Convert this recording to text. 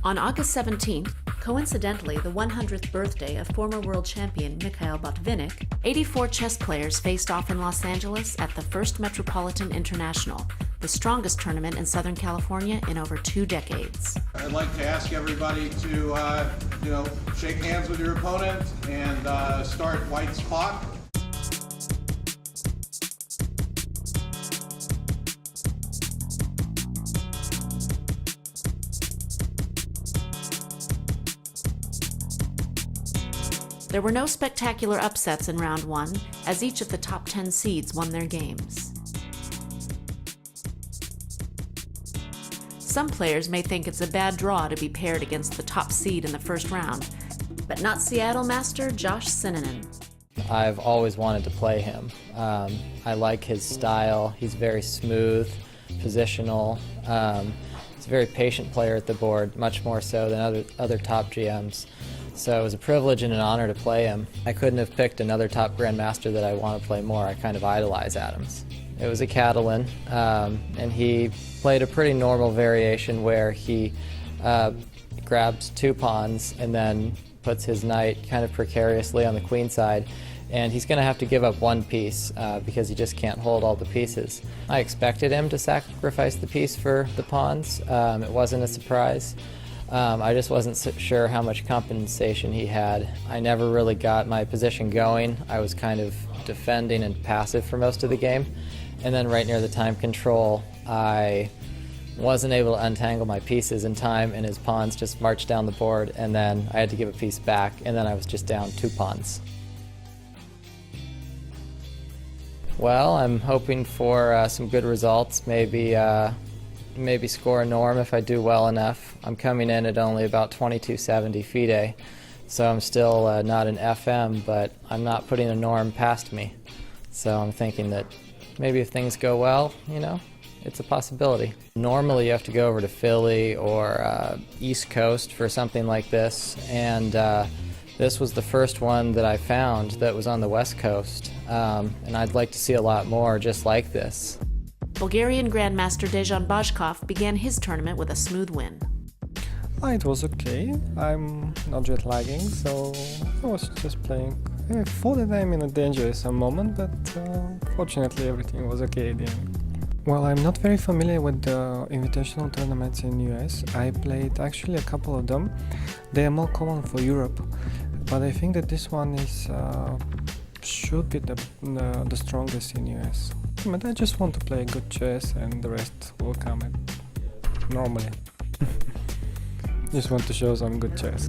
On August 17th, coincidentally the 100th birthday of former world champion Mikhail Botvinnik, 84 chess players faced off in Los Angeles at the first Metropolitan International, the strongest tournament in Southern California in over 2 decades. I'd like to ask everybody to, shake hands with your opponent and start white's clock. There were no spectacular upsets in round 1, as each of the top 10 seeds won their games. Some players may think it's a bad draw to be paired against the top seed in the first round, but not Seattle master Josh Sininen. I've always wanted to play him. I like his style. He's very smooth, positional. He's a very patient player at the board, much more so than other top GMs. So it was a privilege and an honor to play him. I couldn't have picked another top grandmaster that I want to play more. I kind of idolize Adams. It was a Catalan, and he played a pretty normal variation where he grabs 2 pawns and then puts his knight kind of precariously on the queen side, and he's going to have to give up 1 piece because he just can't hold all the pieces. I expected him to sacrifice the piece for the pawns. It wasn't a surprise. I just wasn't sure how much compensation he had. I never really got my position going. I was kind of defending and passive for most of the game. And then right near the time control, I wasn't able to untangle my pieces in time, and his pawns just marched down the board, and then I had to give a piece back, and then I was just down 2 pawns. Well, I'm hoping for some good results, maybe score a norm if I do well enough. I'm coming in at only about 2270 FIDE, so I'm still not an FM, but I'm not putting a norm past me. So I'm thinking that maybe if things go well, it's a possibility. Normally you have to go over to Philly or East Coast for something like this, and this was the first one that I found that was on the West Coast, and I'd like to see a lot more just like this. Bulgarian Grandmaster Dejan Bajkov began his tournament with a smooth win. It was okay. I'm not jet lagging, so I was just playing. I thought that I'm in a dangerous moment, but fortunately everything was okay at the end. Well, I'm not very familiar with the invitational tournaments in US. I played actually a couple of them. They are more common for Europe, but I think that this one should be the strongest in US. But I just want to play good chess, and the rest will come normally. Just want to show some good chess.